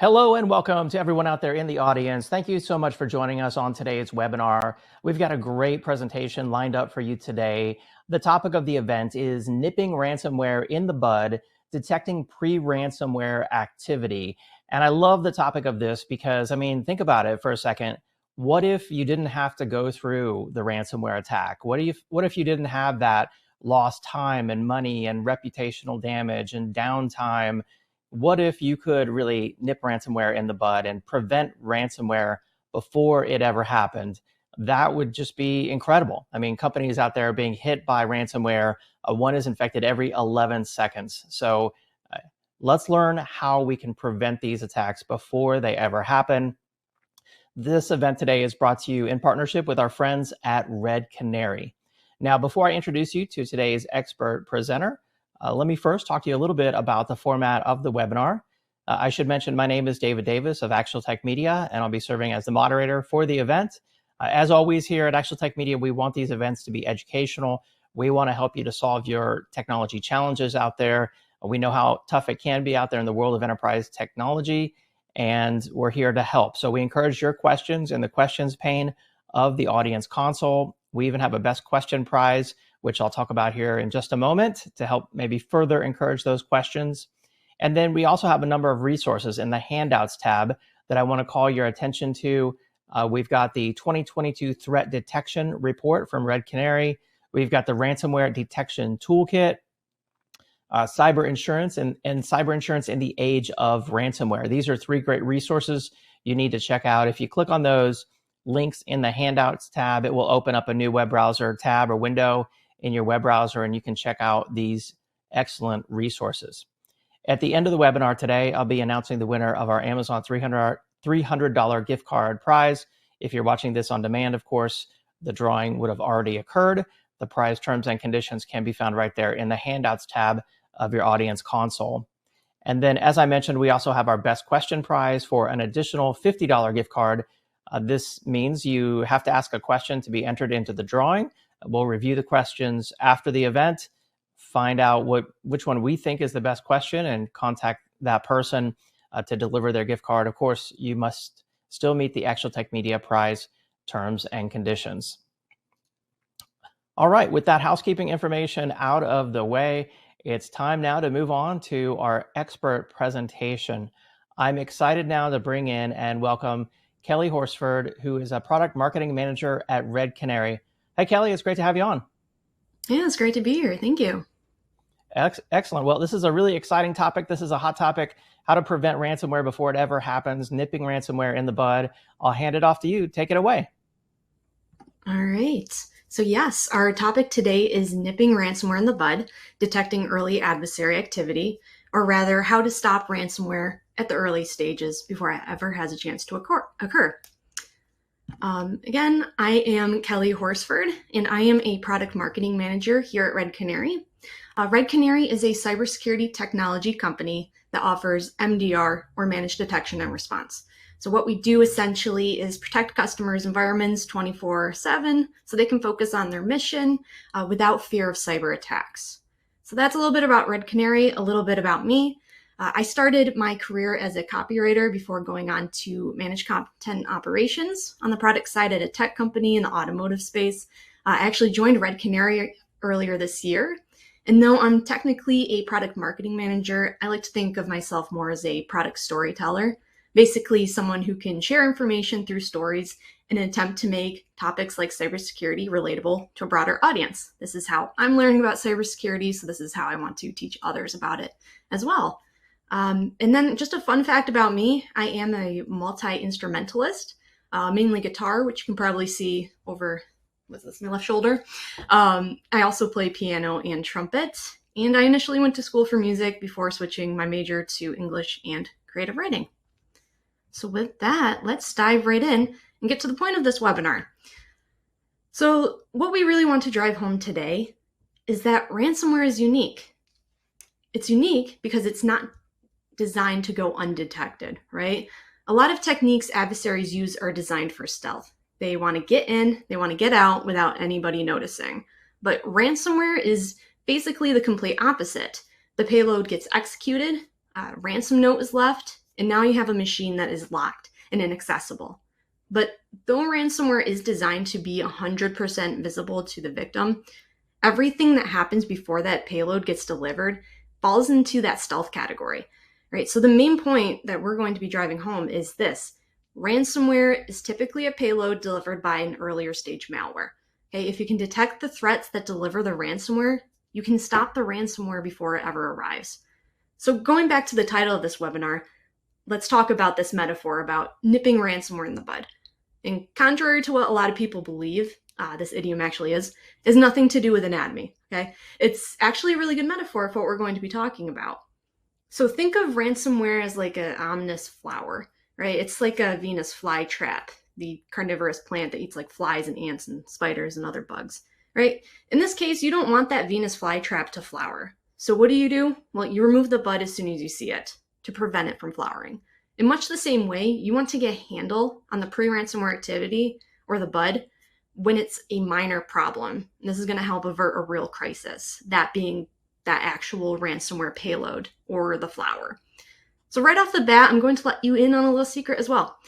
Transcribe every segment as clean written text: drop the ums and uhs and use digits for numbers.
Hello and welcome to everyone out there in the audience. Thank you so much for joining us on today's webinar. We've got a great presentation lined up for you today. The topic of the event is nipping ransomware in the bud, detecting pre-ransomware activity. And I love the topic of this because, think about it for a second. What if you didn't have to go through the ransomware attack? What if you didn't have that lost time and money and reputational damage and downtime? What if you could really nip ransomware in the bud and prevent ransomware before it ever happened? That would just be incredible. Companies out there are being hit by ransomware. One is infected every 11 seconds. So let's learn how we can prevent these attacks before they ever happen. This event today is brought to you in partnership with our friends at Red Canary. Now, before I introduce you to today's expert presenter, let me first talk to you a little bit about the format of the webinar. I should mention my name is David Davis of Actual Tech Media, and I'll be serving as the moderator for the event. As always here at Actual Tech Media, we want these events to be educational. We want to help you to solve your technology challenges out there. We know how tough it can be out there in the world of enterprise technology, and we're here to help. So we encourage your questions in the questions pane of the audience console. We even have a best question prize, which I'll talk about here in just a moment to help maybe further encourage those questions. And then we also have a number of resources in the handouts tab that I want to call your attention to. We've got the 2022 Threat Detection Report from Red Canary. We've got the Ransomware Detection Toolkit, Cyber Insurance, and Cyber Insurance in the Age of Ransomware. These are three great resources you need to check out. If you click on those links in the handouts tab, it will open up a new web browser tab or window in your web browser, and you can check out these excellent resources. At the end of the webinar today, I'll be announcing the winner of our Amazon $300 gift card prize. If you're watching this on demand, of course, the drawing would have already occurred. The prize terms and conditions can be found right there in the handouts tab of your audience console. And then, as I mentioned, we also have our best question prize for an additional $50 gift card. This means you have to ask a question to be entered into the drawing. We'll review the questions after the event, find out which one we think is the best question, and contact that person to deliver their gift card. Of course, you must still meet the Actual Tech Media prize terms and conditions. All right, with that housekeeping information out of the way, it's time now to move on to our expert presentation. I'm excited now to bring in and welcome Kelly Horsford, who is a product marketing manager at Red Canary. Hey, Kelly, it's great to have you on. Yeah, it's great to be here. Thank you. Excellent. Well, this is a really exciting topic. This is a hot topic, how to prevent ransomware before it ever happens, nipping ransomware in the bud. I'll hand it off to you. Take it away. All right. So yes, our topic today is nipping ransomware in the bud, detecting early adversary activity, or rather how to stop ransomware at the early stages before it ever has a chance to occur. Again, I am Kelly Horsford, and I am a product marketing manager here at Red Canary. Red Canary is a cybersecurity technology company that offers MDR, or managed detection and response. So what we do essentially is protect customers' environments 24/7 so they can focus on their mission without fear of cyber attacks. So that's a little bit about Red Canary, a little bit about me. I started my career as a copywriter before going on to manage content operations on the product side at a tech company in the automotive space. I actually joined Red Canary earlier this year. And though I'm technically a product marketing manager, I like to think of myself more as a product storyteller, basically someone who can share information through stories in an attempt to make topics like cybersecurity relatable to a broader audience. This is how I'm learning about cybersecurity, so this is how I want to teach others about it as well. And then just a fun fact about me, I am a multi-instrumentalist, mainly guitar, which you can probably see over, what's this, my left shoulder. I also play piano and trumpet, and I initially went to school for music before switching my major to English and creative writing. So with that, let's dive right in and get to the point of this webinar. So what we really want to drive home today is that ransomware is unique. It's unique because it's not designed to go undetected, right? A lot of techniques adversaries use are designed for stealth. They want to get in, they want to get out without anybody noticing. But ransomware is basically the complete opposite. The payload gets executed, a ransom note is left, and now you have a machine that is locked and inaccessible. But though ransomware is designed to be 100% visible to the victim, everything that happens before that payload gets delivered falls into that stealth category, right? So the main point that we're going to be driving home is this. Ransomware is typically a payload delivered by an earlier stage malware. Okay, if you can detect the threats that deliver the ransomware, you can stop the ransomware before it ever arrives. So going back to the title of this webinar, let's talk about this metaphor about nipping ransomware in the bud. And contrary to what a lot of people believe, this idiom actually is nothing to do with anatomy, okay? It's actually a really good metaphor for what we're going to be talking about. So think of ransomware as like an ominous flower, right? It's like a Venus flytrap, the carnivorous plant that eats like flies and ants and spiders and other bugs, right? In this case, you don't want that Venus flytrap to flower. So what do? Well, you remove the bud as soon as you see it to prevent it from flowering. In much the same way, you want to get a handle on the pre-ransomware activity or the bud when it's a minor problem. And this is going to help avert a real crisis, that being that actual ransomware payload or the flower. So right off the bat, I'm going to let you in on a little secret as well.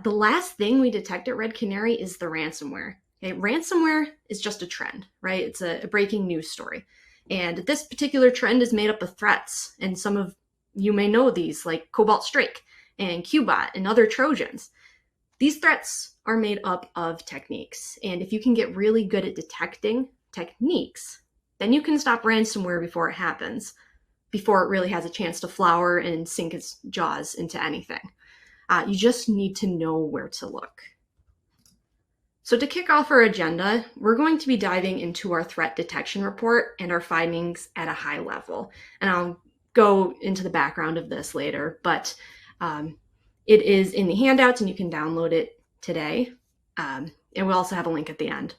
The last thing we detect at Red Canary is the ransomware. Okay, ransomware is just a trend, right? It's a breaking news story. And this particular trend is made up of threats. And some of you may know these, like Cobalt Strike and Qbot and other Trojans. These threats are made up of techniques. And if you can get really good at detecting techniques, then you can stop ransomware before it happens, before it really has a chance to flower and sink its jaws into anything. You just need to know where to look. So to kick off our agenda, we're going to be diving into our threat detection report and our findings at a high level. And I'll go into the background of this later, but it is in the handouts and you can download it today. And we'll also have a link at the end.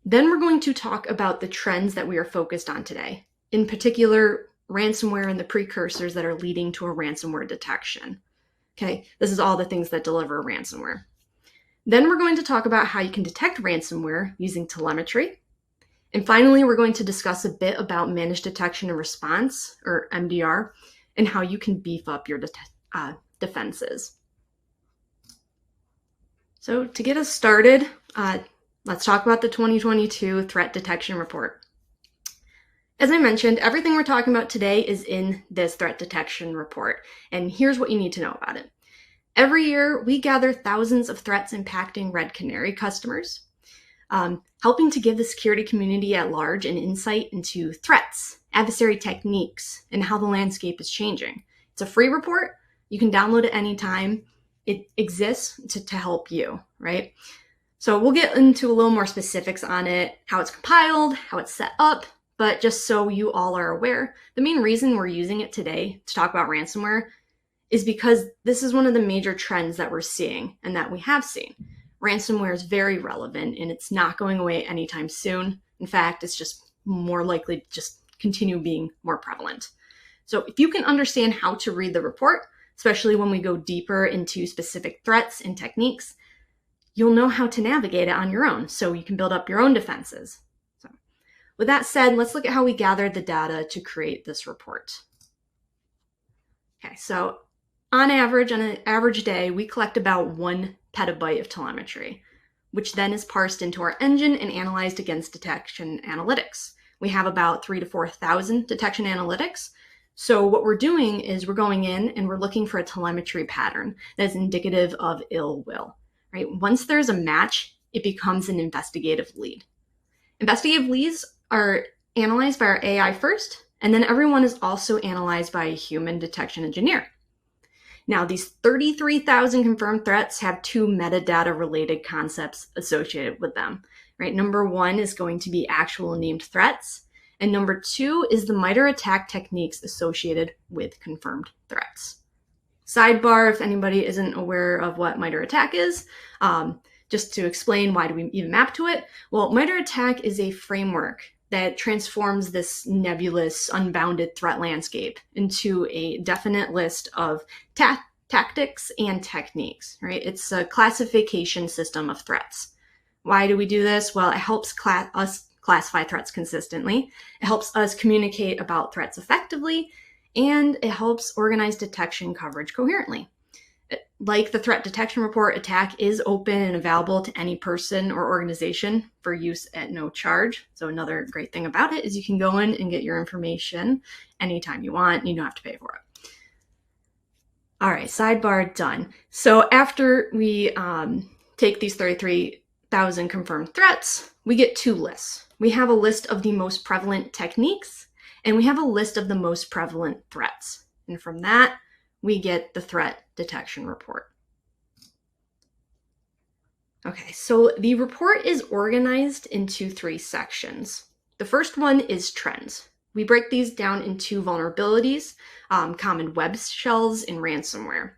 Then we're going to talk about the trends that we are focused on today. In particular, ransomware and the precursors that are leading to a ransomware detection. Okay, this is all the things that deliver ransomware. Then we're going to talk about how you can detect ransomware using telemetry. And finally, we're going to discuss a bit about managed detection and response, or MDR, and how you can beef up your defenses. So to get us started, let's talk about the 2022 Threat Detection Report. As I mentioned, everything we're talking about today is in this threat detection report, and here's what you need to know about it. Every year, we gather thousands of threats impacting Red Canary customers, helping to give the security community at large an insight into threats, adversary techniques, and how the landscape is changing. It's a free report. You can download it anytime. It exists to help you, right? So we'll get into a little more specifics on it, how it's compiled, how it's set up, but just so you all are aware, the main reason we're using it today to talk about ransomware is because this is one of the major trends that we're seeing and that we have seen. Ransomware is very relevant and it's not going away anytime soon. In fact, it's just more likely to just continue being more prevalent. So if you can understand how to read the report, especially when we go deeper into specific threats and techniques, you'll know how to navigate it on your own so you can build up your own defenses. So with that said, let's look at how we gathered the data to create this report. Okay, so on an average day, we collect about 1 petabyte of telemetry, which then is parsed into our engine and analyzed against detection analytics. We have about 3,000 to 4,000 detection analytics. So what we're doing is we're going in and we're looking for a telemetry pattern that is indicative of ill will, right? Once there's a match, it becomes an investigative lead. Investigative leads are analyzed by our AI first, and then everyone is also analyzed by a human detection engineer. Now, these 33,000 confirmed threats have 2 metadata-related concepts associated with them, right? Number 1 is going to be actual named threats, and number 2 is the MITRE attack techniques associated with confirmed threats. Sidebar, if anybody isn't aware of what MITRE attack is, just to explain why do we even map to it. Well, MITRE attack is a framework that transforms this nebulous, unbounded threat landscape into a definite list of tactics and techniques, right? It's a classification system of threats. Why do we do this? Well, it helps us classify threats consistently. It helps us communicate about threats effectively, and it helps organize detection coverage coherently. Like the threat detection report, attack is open and available to any person or organization for use at no charge. So another great thing about it is you can go in and get your information anytime you want. You don't have to pay for it. All right, sidebar done. So after we take these 33,000 confirmed threats, we get two lists. We have a list of the most prevalent techniques, and we have a list of the most prevalent threats. And from that, we get the threat detection report. Okay, so the report is organized into three sections. The first one is trends. We break these down into vulnerabilities, common web shells, and ransomware.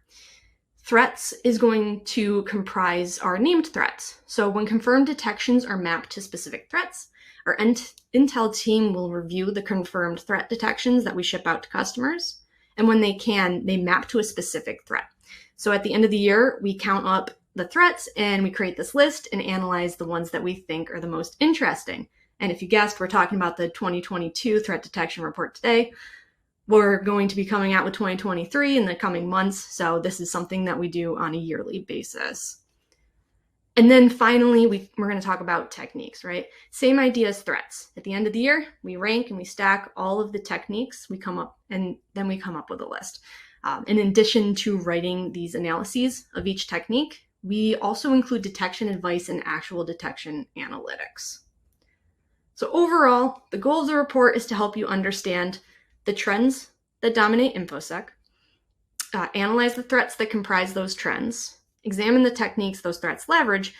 Threats is going to comprise our named threats. So when confirmed detections are mapped to specific threats, our intel team will review the confirmed threat detections that we ship out to customers. And when they can, they map to a specific threat. So at the end of the year, we count up the threats and we create this list and analyze the ones that we think are the most interesting. And if you guessed, we're talking about the 2022 threat detection report today. We're going to be coming out with 2023 in the coming months. So this is something that we do on a yearly basis. And then finally, we're going to talk about techniques, right? Same idea as threats. At the end of the year, we rank and we stack all of the techniques. We come up with a list. In addition to writing these analyses of each technique, we also include detection advice and actual detection analytics. So overall, the goal of the report is to help you understand the trends that dominate InfoSec, analyze the threats that comprise those trends, examine the techniques those threats leverage,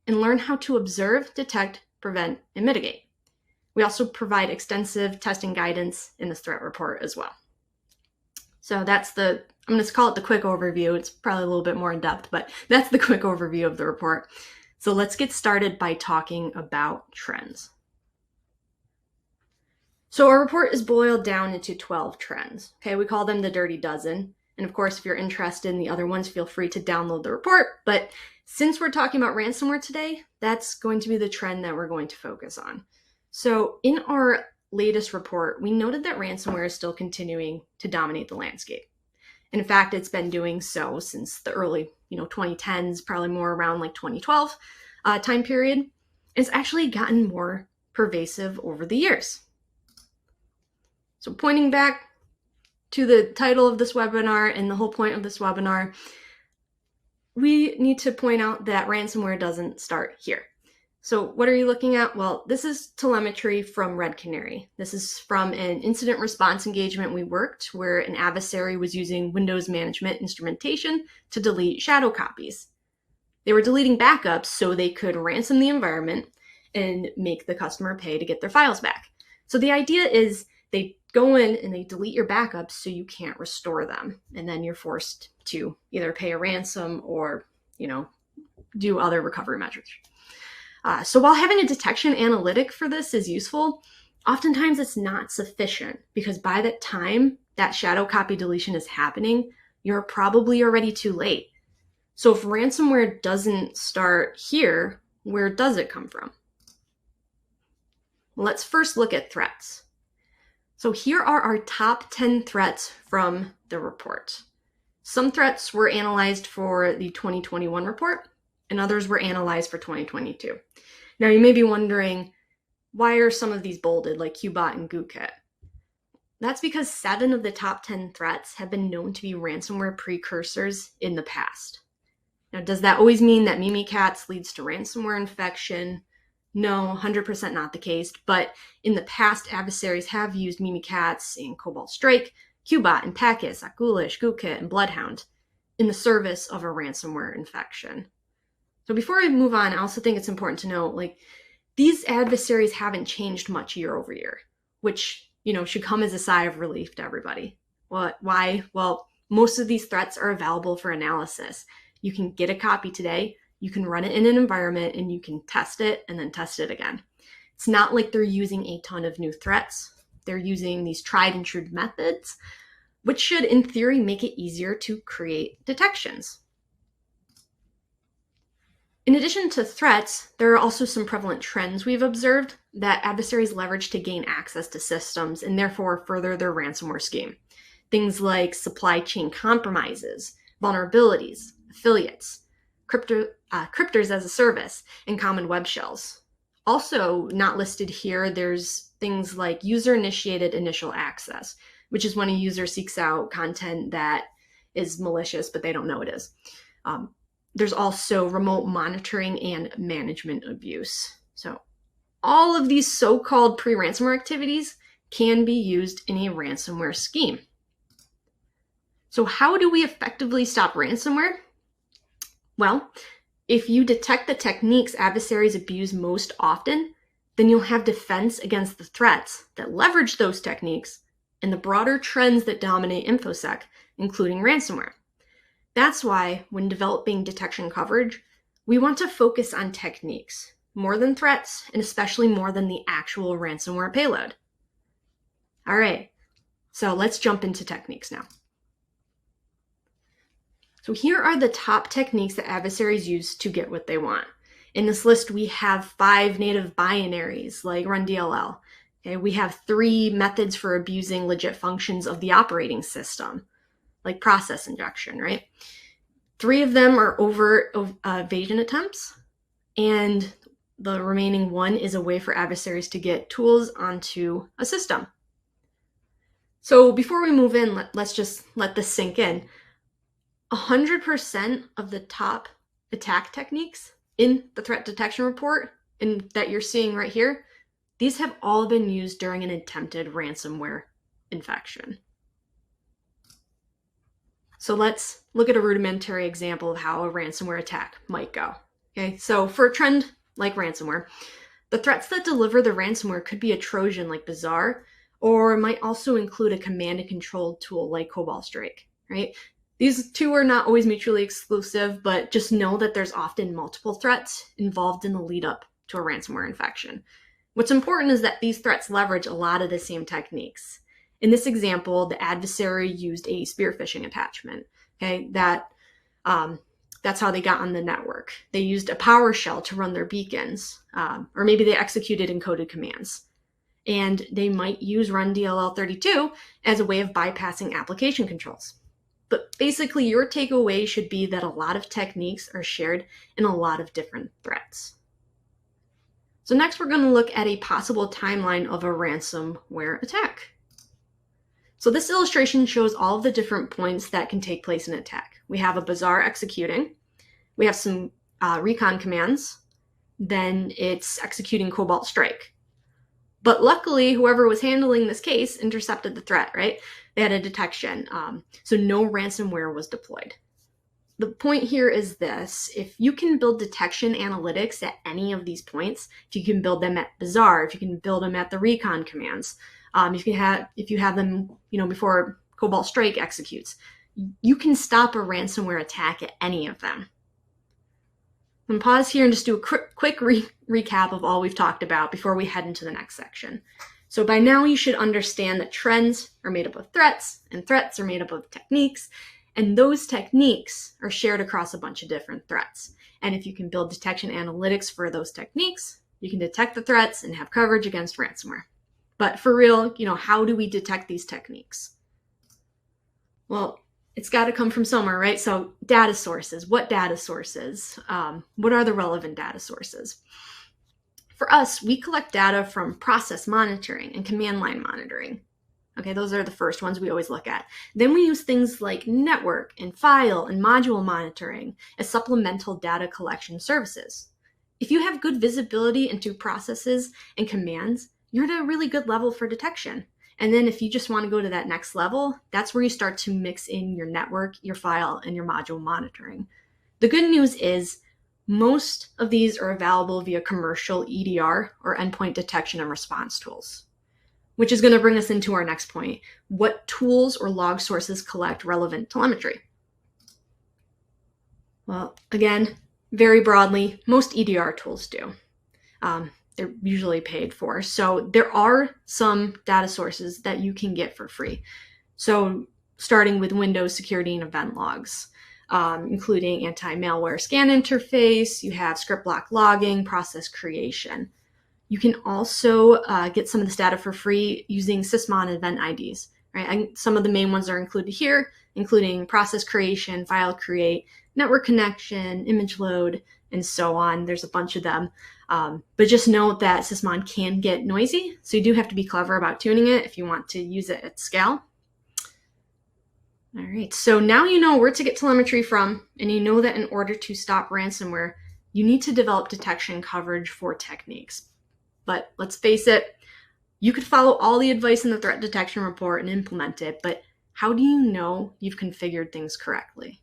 and learn how to observe, detect, prevent, and mitigate. We also provide extensive testing guidance in this threat report as well. So I'm going to call it the quick overview. It's probably a little bit more in depth, but that's the quick overview of the report. So let's get started by talking about trends. So our report is boiled down into 12 trends. Okay, we call them the Dirty Dozen. And of course, if you're interested in the other ones, feel free to download the report. But since we're talking about ransomware today, that's going to be the trend that we're going to focus on. So in our latest report, we noted that ransomware is still continuing to dominate the landscape. And in fact, it's been doing so since the early 2010s, probably more around like 2012 time period. It's actually gotten more pervasive over the years. So pointing back to the title of this webinar and the whole point of this webinar, we need to point out that ransomware doesn't start here. So what are you looking at? Well, this is telemetry from Red Canary. This is from an incident response engagement we worked where an adversary was using Windows management instrumentation to delete shadow copies. They were deleting backups so they could ransom the environment and make the customer pay to get their files back. So the idea is they go in and they delete your backups so you can't restore them. And then you're forced to either pay a ransom or, do other recovery measures. So while having a detection analytic for this is useful, oftentimes it's not sufficient because by the time that shadow copy deletion is happening, you're probably already too late. So if ransomware doesn't start here, where does it come from? Well, let's first look at threats. So here are our top 10 threats from the report. Some threats were analyzed for the 2021 report, and others were analyzed for 2022. Now you may be wondering, why are some of these bolded, like Qbot and GooKit? That's because 7 of the top 10 threats have been known to be ransomware precursors in the past. Now, does that always mean that Mimikatz leads to ransomware infection? No, 100% not the case, but in the past, adversaries have used Mimikatz and Cobalt Strike, Qbot and Packets, Ghoulish, GooKit, and Bloodhound in the service of a ransomware infection. So before I move on, I also think it's important to note, these adversaries haven't changed much year over year, which, should come as a sigh of relief to everybody. Why? Well, most of these threats are available for analysis. You can get a copy today, you can run it in an environment, and you can test it and then test it again. It's not like they're using a ton of new threats. They're using these tried and true methods, which should, in theory, make it easier to create detections. In addition to threats, there are also some prevalent trends we've observed that adversaries leverage to gain access to systems and therefore further their ransomware scheme. things like supply chain compromises, vulnerabilities, affiliates, cryptors as a service, and common web shells. Also not listed here, there's things like user-initiated initial access, which is when a user seeks out content that is malicious, but they don't know it is. There's also remote monitoring and management abuse. So all of these so-called pre-ransomware activities can be used in a ransomware scheme. So how do we effectively stop ransomware? Well, if you detect the techniques adversaries abuse most often, then you'll have defense against the threats that leverage those techniques and the broader trends that dominate InfoSec, including ransomware. That's why when developing detection coverage, we want to focus on techniques more than threats, and especially more than the actual ransomware payload. All right, so let's jump into techniques now. So here are the top techniques that adversaries use to get what they want. In this list, we have 5 native binaries like run-DLL. Okay, we have 3 methods for abusing legit functions of the operating system, like process injection, right? 3 of them are overt evasion attempts, and the remaining 1 is a way for adversaries to get tools onto a system. So before we move in, let's just let this sink in. 100% of the top attack techniques in the threat detection report and that you're seeing right here, these have all been used during an attempted ransomware infection. So let's look at a rudimentary example of how a ransomware attack might go. Okay, so for a trend like ransomware, the threats that deliver the ransomware could be a Trojan like Bazaar, or might also include a command and control tool like Cobalt Strike, right? These 2 are not always mutually exclusive, but just know that there's often multiple threats involved in the lead up to a ransomware infection. What's important is that these threats leverage a lot of the same techniques. In this example, the adversary used a spear phishing attachment. Okay, that's how they got on the network. They used a PowerShell to run their beacons, or maybe they executed encoded commands. And they might use run-DLL32 as a way of bypassing application controls. But basically, your takeaway should be that a lot of techniques are shared in a lot of different threats. So next, we're going to look at a possible timeline of a ransomware attack. So this illustration shows all of the different points that can take place in an attack. We have a Bazaar executing. We have some recon commands. Then it's executing Cobalt Strike. But luckily, whoever was handling this case intercepted the threat, right? They had a detection, so no ransomware was deployed. The point here is this: if you can build detection analytics at any of these points, if you can build them at Bazaar, if you can build them at the recon commands, if you have them, before Cobalt Strike executes, you can stop a ransomware attack at any of them. I'm gonna pause here and just do a quick recap of all we've talked about before we head into the next section. So by now you should understand that trends are made up of threats, and threats are made up of techniques, and those techniques are shared across a bunch of different threats. And if you can build detection analytics for those techniques, you can detect the threats and have coverage against ransomware. But for real, how do we detect these techniques? Well, it's got to come from somewhere, right? So data sources. What data sources? What are the relevant data sources? For us, we collect data from process monitoring and command line monitoring. Okay, those are the first ones we always look at. Then we use things like network and file and module monitoring as supplemental data collection services. If you have good visibility into processes and commands, you're at a really good level for detection. And then if you just want to go to that next level, that's where you start to mix in your network, your file, and your module monitoring. The good news is most of these are available via commercial EDR or endpoint detection and response tools, which is going to bring us into our next point. What tools or log sources collect relevant telemetry? Well, again, very broadly, most EDR tools do. They're usually paid for. So there are some data sources that you can get for free. So starting with Windows security and event logs, including anti-malware scan interface, you have script block logging, process creation. You can also get some of this data for free using sysmon event IDs. right? And some of the main ones are included here, including process creation, file create, network connection, image load, and so on. There's a bunch of them. But just note that Sysmon can get noisy, so you do have to be clever about tuning it if you want to use it at scale. All right, so now you know where to get telemetry from, and you know that in order to stop ransomware, you need to develop detection coverage for techniques. But let's face it, you could follow all the advice in the threat detection report and implement it, but how do you know you've configured things correctly?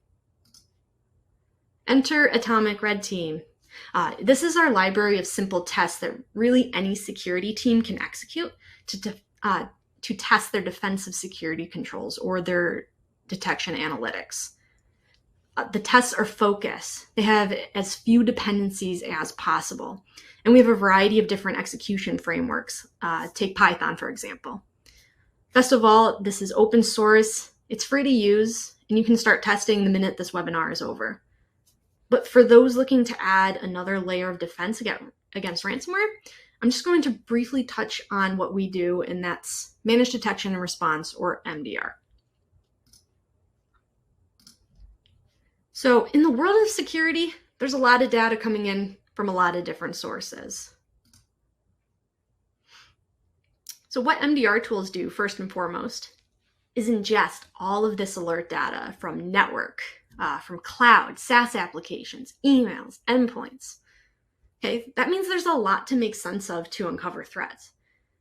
Enter Atomic Red Team. This is our library of simple tests that really any security team can execute to test their defensive security controls or their detection analytics. The tests are focused. They have as few dependencies as possible. And we have a variety of different execution frameworks. Take Python, for example. Best of all, this is open source. It's free to use, and you can start testing the minute this webinar is over. But for those looking to add another layer of defense against ransomware, I'm just going to briefly touch on what we do, and that's Managed Detection and Response, or MDR. So in the world of security, there's a lot of data coming in from a lot of different sources. So what MDR tools do, first and foremost, is ingest all of this alert data from network, from cloud, SaaS applications, emails, endpoints. Okay, that means there's a lot to make sense of to uncover threats.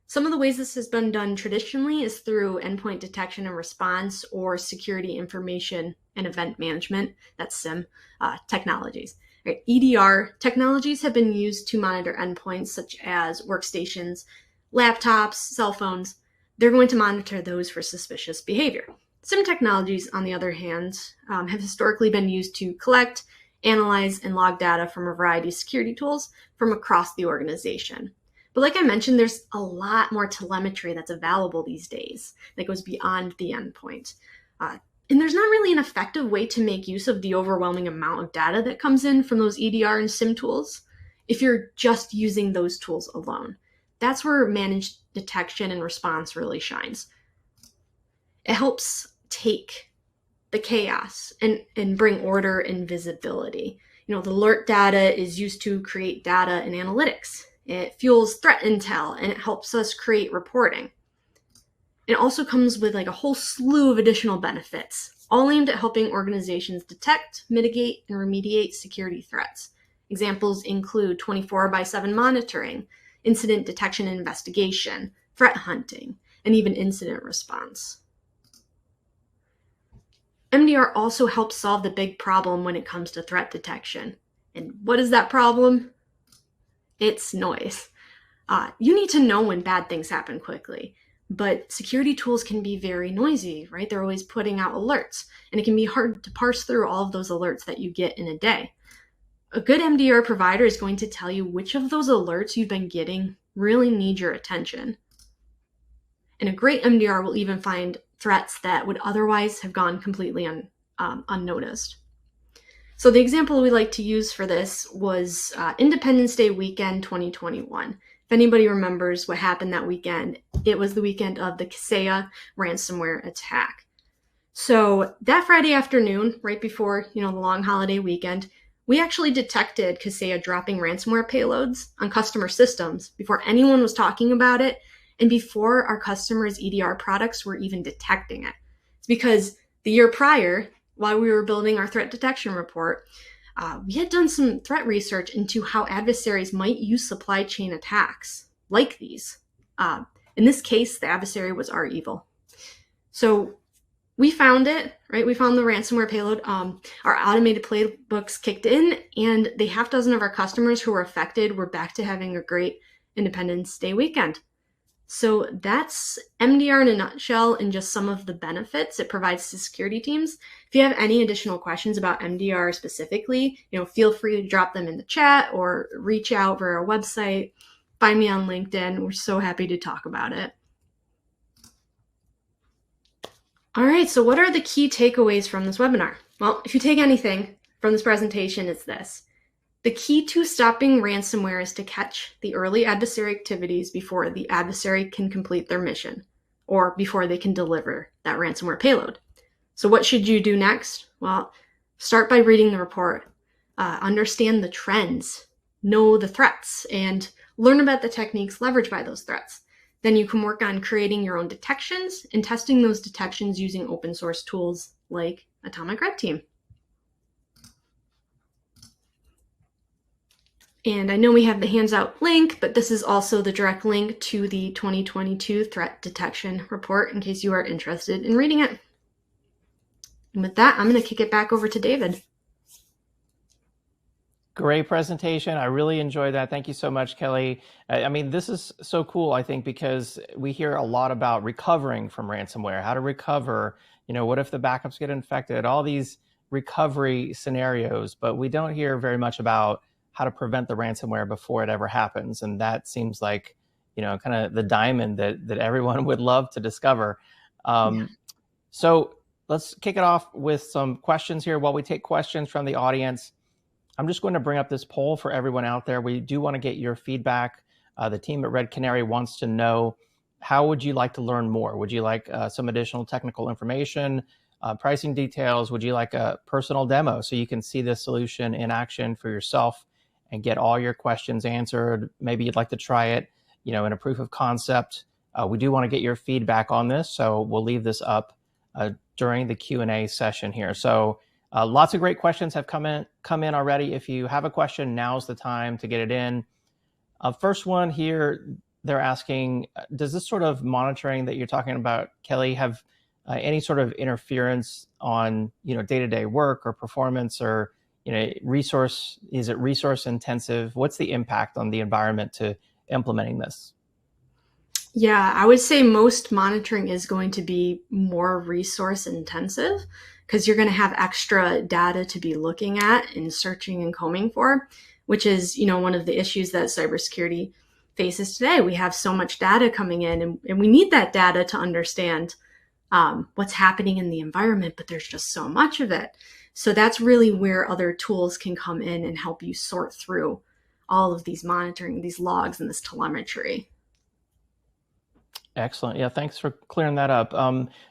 Some of the ways this has been done traditionally is through endpoint detection and response or security information and event management, that's SIM, technologies. Right? EDR technologies have been used to monitor endpoints such as workstations, laptops, cell phones. They're going to monitor those for suspicious behavior. SIM technologies, on the other hand, have historically been used to collect, analyze, and log data from a variety of security tools from across the organization. But like I mentioned, there's a lot more telemetry that's available these days that goes beyond the endpoint. And there's not really an effective way to make use of the overwhelming amount of data that comes in from those EDR and SIM tools if you're just using those tools alone. That's where managed detection and response really shines. It helps take the chaos and bring order and visibility. You know, the alert data is used to create data and analytics. It fuels threat intel, and it helps us create reporting. It also comes with like a whole slew of additional benefits, all aimed at helping organizations detect, mitigate, and remediate security threats. Examples include 24/7 monitoring, incident detection and investigation, threat hunting, and even incident response. MDR also helps solve the big problem when it comes to threat detection. And what is that problem? It's noise. You need to know when bad things happen quickly, but security tools can be very noisy, right? They're always putting out alerts, and it can be hard to parse through all of those alerts that you get in a day. A good MDR provider is going to tell you which of those alerts you've been getting really need your attention. And a great MDR will even find threats that would otherwise have gone completely unnoticed. So the example we like to use for this was Independence Day weekend 2021. If anybody remembers what happened that weekend, it was the weekend of the Kaseya ransomware attack. So that Friday afternoon, right before the long holiday weekend, we actually detected Kaseya dropping ransomware payloads on customer systems before anyone was talking about it and before our customers' EDR products were even detecting it. It's because the year prior, while we were building our threat detection report, we had done some threat research into how adversaries might use supply chain attacks like these. In this case, the adversary was our evil. So we found it, right? We found the ransomware payload. Our automated playbooks kicked in, and the half dozen of our customers who were affected were back to having a great Independence Day weekend. So that's MDR in a nutshell and just some of the benefits it provides to security teams. If you have any additional questions about MDR specifically, feel free to drop them in the chat or reach out via our website. Find me on LinkedIn. We're so happy to talk about it. All right, so what are the key takeaways from this webinar? Well, if you take anything from this presentation, it's this. The key to stopping ransomware is to catch the early adversary activities before the adversary can complete their mission, or before they can deliver that ransomware payload. So what should you do next? Well, start by reading the report, understand the trends, know the threats, and learn about the techniques leveraged by those threats. Then you can work on creating your own detections and testing those detections using open source tools like Atomic Red Team. And I know we have the hands out link, but this is also the direct link to the 2022 threat detection report in case you are interested in reading it. And with that, I'm going to kick it back over to David. Great presentation. I really enjoyed that. Thank you so much, Kelly. I mean, this is so cool, I think, because we hear a lot about recovering from ransomware, how to recover, what if the backups get infected, all these recovery scenarios, but we don't hear very much about how to prevent the ransomware before it ever happens. And that seems like, kind of the diamond that everyone would love to discover. So let's kick it off with some questions here. While we take questions from the audience, I'm just going to bring up this poll for everyone out there. We do want to get your feedback. The team at Red Canary wants to know, how would you like to learn more? Would you like some additional technical information, pricing details? Would you like a personal demo so you can see this solution in action for yourself and get all your questions answered? Maybe you'd like to try it, in a proof of concept. We do want to get your feedback on this, so we'll leave this up during the Q&A session here. So lots of great questions have come in already. If you have a question, now's the time to get it in. First one here, they're asking, does this sort of monitoring that you're talking about, Kelly, have any sort of interference on day-to-day work or performance, or resource? Is it resource intensive? What's the impact on the environment to implementing this? Yeah, I would say most monitoring is going to be more resource intensive because you're going to have extra data to be looking at and searching and combing for, which is, one of the issues that cybersecurity faces today. We have so much data coming in, and we need that data to understand what's happening in the environment, but there's just so much of it. So that's really where other tools can come in and help you sort through all of these monitoring, these logs, and this telemetry. Excellent. Yeah, thanks for clearing that up.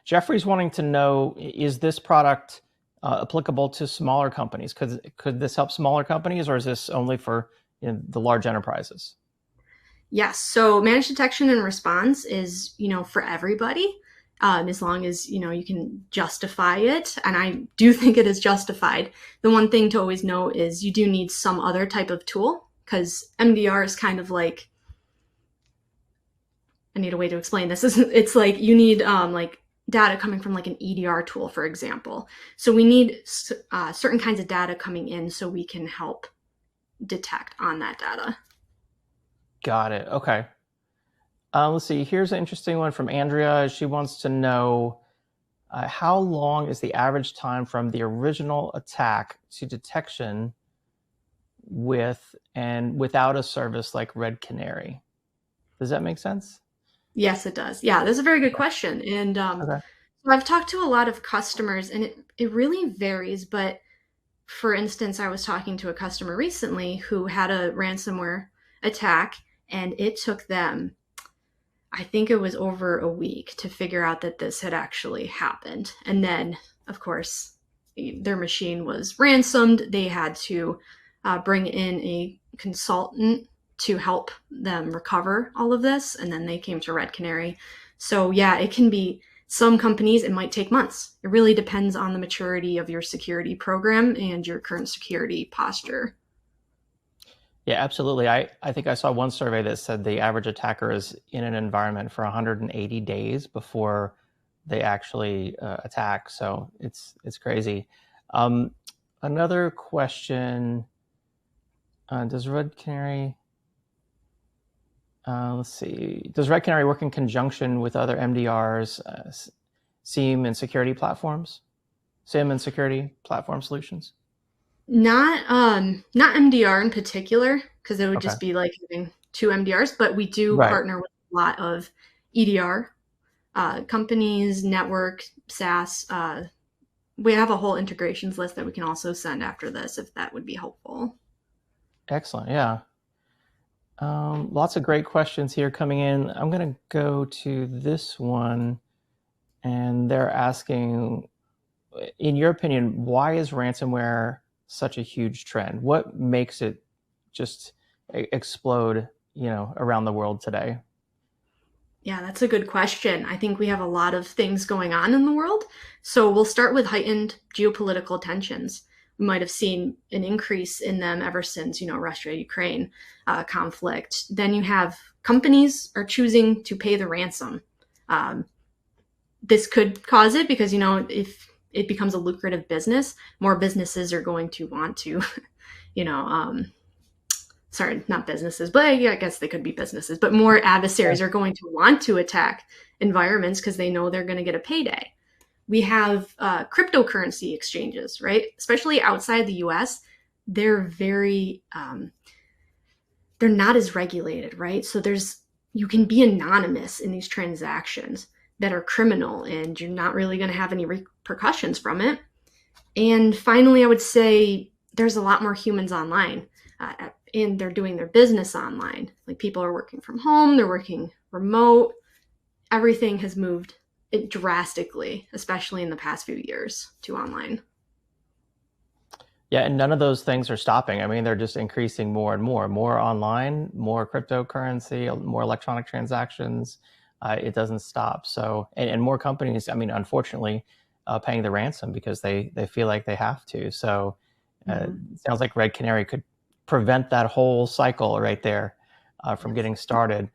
Jeffrey's wanting to know, is this product applicable to smaller companies? Could this help smaller companies, or is this only for the large enterprises? Yes. So managed detection and response is, for everybody, as long as, you can justify it. And I do think it is justified. The one thing to always know is you do need some other type of tool, because MDR is kind of like, I need a way to explain this. It's like you need like data coming from like an EDR tool, for example. So we need certain kinds of data coming in so we can help detect on that data. Got it. Okay. Let's see. Here's an interesting one from Andrea. She wants to know, how long is the average time from the original attack to detection with and without a service like Red Canary? Does that make sense? Yes, it does. Yeah, that's a very good question. And Okay. so I've talked to a lot of customers, and it really varies. But for instance, I was talking to a customer recently who had a ransomware attack, and it took them, I think it was over a week, to figure out that this had actually happened. And then, of course, their machine was ransomed. They had to bring in a consultant to help them recover all of this. And then they came to Red Canary. So yeah, it can be, some companies, it might take months. It really depends on the maturity of your security program and your current security posture. Yeah, absolutely. I think I saw one survey that said the average attacker is in an environment for 180 days before they actually attack. So it's crazy. Another question, does Red Canary, let's see, does Red Canary work in conjunction with other MDRs, SIEM and security platforms? SIEM and security platform solutions? Not MDR in particular, because it would Okay. just be like having two MDRs, but we do Right. partner with a lot of EDR companies, network, SaaS. We have a whole integrations list that we can also send after this if that would be helpful. Excellent. Yeah. Lots of great questions here coming in. I'm going to go to this one, and they're asking, in your opinion, why is ransomware such a huge trend? What makes it just explode, around the world today? Yeah, that's a good question. I think we have a lot of things going on in the world. So we'll start with heightened geopolitical tensions. We might have seen an increase in them ever since, Russia-Ukraine conflict. Then you have companies are choosing to pay the ransom. This could cause it because, if it becomes a lucrative business, more businesses are going to want to, sorry, not businesses, but yeah, I guess they could be businesses, but more adversaries are going to want to attack environments because they know they're going to get a payday. We have cryptocurrency exchanges, right? Especially outside the US, they're very, they're not as regulated, right? So you can be anonymous in these transactions that are criminal and you're not really going to have any repercussions from it. And finally, I would say there's a lot more humans online. And they're doing their business online. Like people are working from home, they're working remote. Everything has moved drastically, especially in the past few years, to online. Yeah, and none of those things are stopping. I mean, they're just increasing more and more online, more cryptocurrency, more electronic transactions. It doesn't stop. So, and more companies, I mean, unfortunately, paying the ransom because they feel like they have to. So it sounds like Red Canary could prevent that whole cycle right there from getting started.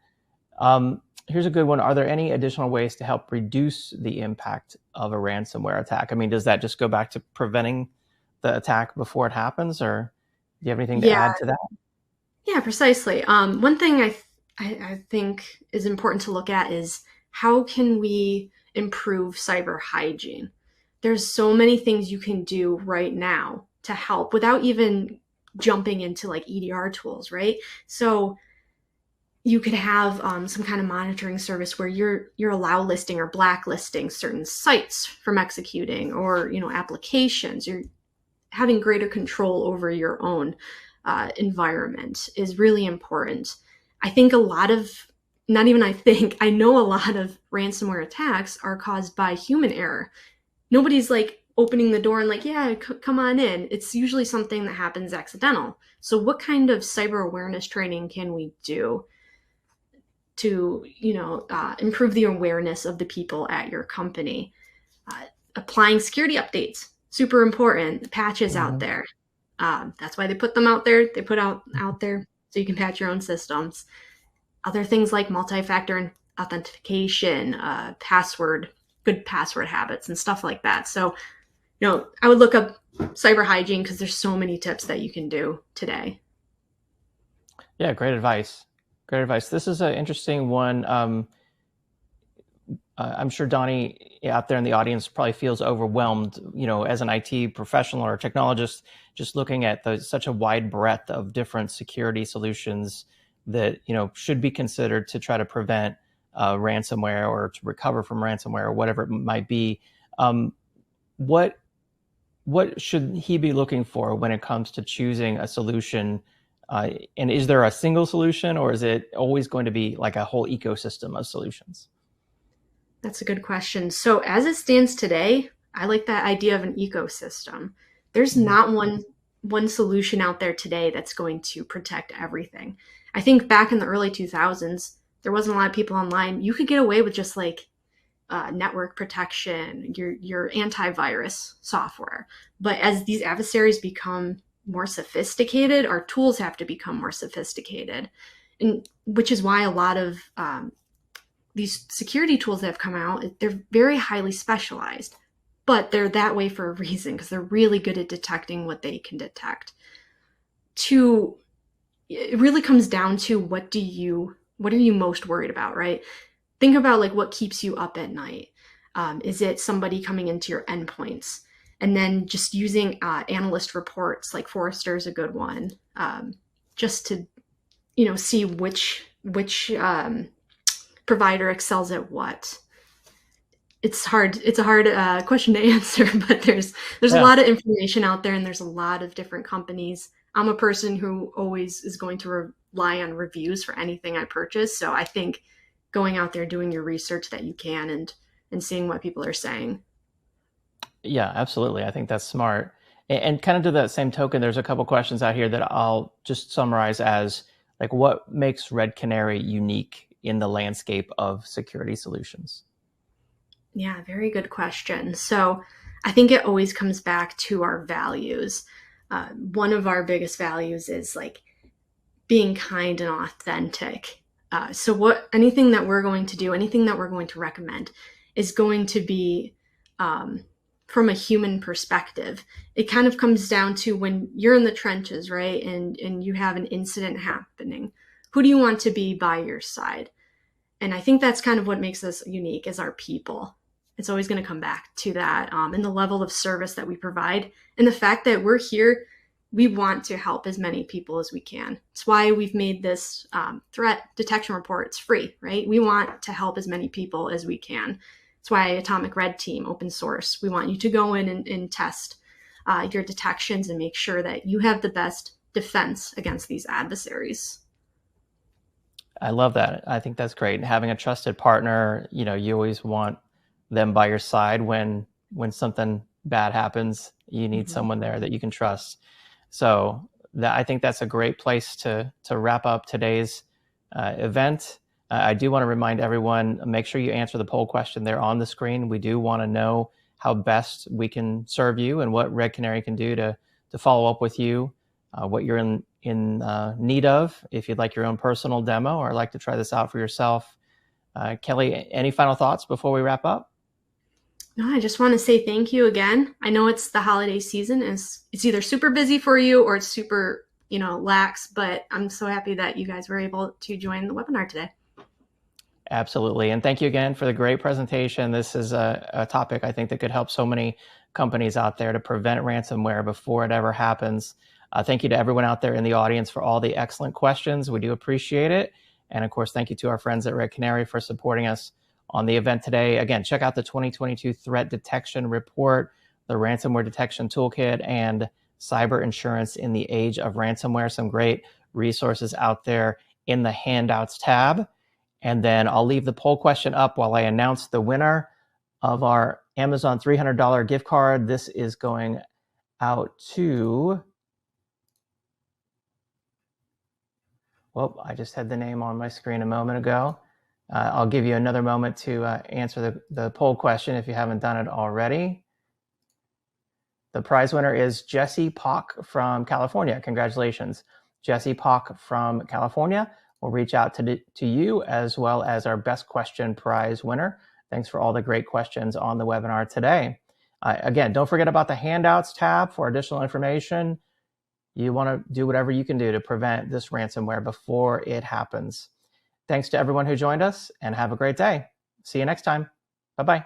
Here's a good one. Are there any additional ways to help reduce the impact of a ransomware attack? I mean, does that just go back to preventing the attack before it happens, or do you have anything to add to that? Yeah, precisely. One thing I think is important to look at is how can we improve cyber hygiene? There's so many things you can do right now to help without even jumping into like EDR tools, right? So you could have some kind of monitoring service where you're allow listing or blacklisting certain sites from executing, or applications. You're having greater control over your own environment is really important. I think I know a lot of ransomware attacks are caused by human error. Nobody's like opening the door and like, yeah, come on in. It's usually something that happens accidental. So what kind of cyber awareness training can we do to, improve the awareness of the people at your company? Applying security updates, super important. Patches out there. That's why they put them out there. They put out there so you can patch your own systems. Other things like multi-factor authentication, good password habits and stuff like that. So, I would look up cyber hygiene because there's so many tips that you can do today. Yeah, great advice. Great advice. This is an interesting one. I'm sure Donnie out there in the audience probably feels overwhelmed, as an IT professional or technologist, just looking at such a wide breadth of different security solutions that, should be considered to try to prevent ransomware or to recover from ransomware or whatever it might be. What should he be looking for when it comes to choosing a solution? And is there a single solution, or is it always going to be like a whole ecosystem of solutions? That's a good question. So as it stands today, I like that idea of an ecosystem. There's not one solution out there today that's going to protect everything. I think back in the early 2000s, there wasn't a lot of people online. You could get away with just like network protection, your antivirus software. But as these adversaries become more sophisticated, our tools have to become more sophisticated, and which is why a lot of these security tools that have come out, they're very highly specialized, but they're that way for a reason because they're really good at detecting what they can detect. It really comes down to what are you most worried about, right? Think about like what keeps you up at night. Is it somebody coming into your endpoints? And then just using analyst reports, like Forrester is a good one, just to see which provider excels at what. It's hard. It's a hard question to answer, but there's a lot of information out there, and there's a lot of different companies. I'm a person who always is going to rely on reviews for anything I purchase. So I think going out there, doing your research that you can, and seeing what people are saying. Yeah, absolutely. I think that's smart. And kind of to that same token, there's a couple questions out here that I'll just summarize as like, what makes Red Canary unique in the landscape of security solutions? Yeah, very good question. So I think it always comes back to our values. One of our biggest values is like being kind and authentic. Anything that we're going to do, anything that we're going to recommend is going to be from a human perspective. It kind of comes down to when you're in the trenches, right? And you have an incident happening. Who do you want to be by your side? And I think that's kind of what makes us unique is our people. It's always going to come back to that, and the level of service that we provide, and the fact that we're here. We want to help as many people as we can. It's why we've made this threat detection report. It's free, right? We want to help as many people as we can. It's why Atomic Red Team, open source. We want you to go in and test your detections and make sure that you have the best defense against these adversaries. I love that. I think that's great. And having a trusted partner, you always want them by your side when something bad happens. You need someone there that you can trust. So I think that's a great place to wrap up today's event. I do want to remind everyone, make sure you answer the poll question there on the screen. We do want to know how best we can serve you and what Red Canary can do to follow up with you, what you're in need of, if you'd like your own personal demo or like to try this out for yourself. Kelly, any final thoughts before we wrap up? No, I just want to say thank you again. I know it's the holiday season. It's either super busy for you or it's super, lax, but I'm so happy that you guys were able to join the webinar today. Absolutely. And thank you again for the great presentation. This is a topic I think that could help so many companies out there to prevent ransomware before it ever happens. Thank you to everyone out there in the audience for all the excellent questions. We do appreciate it. And of course, thank you to our friends at Red Canary for supporting us on the event today. Again, check out the 2022 Threat Detection Report, the Ransomware Detection Toolkit, and Cyber Insurance in the Age of Ransomware. Some great resources out there in the Handouts tab. And then I'll leave the poll question up while I announce the winner of our Amazon $300 gift card. This is going out to... Well, I just had the name on my screen a moment ago. I'll give you another moment to answer the poll question if you haven't done it already. The prize winner is Jesse Pock from California. Congratulations, Jesse Pock from California. We'll reach out to you as well as our best question prize winner. Thanks for all the great questions on the webinar today. Again, don't forget about the Handouts tab for additional information. You want to do whatever you can do to prevent this ransomware before it happens. Thanks to everyone who joined us, and have a great day. See you next time. Bye-bye.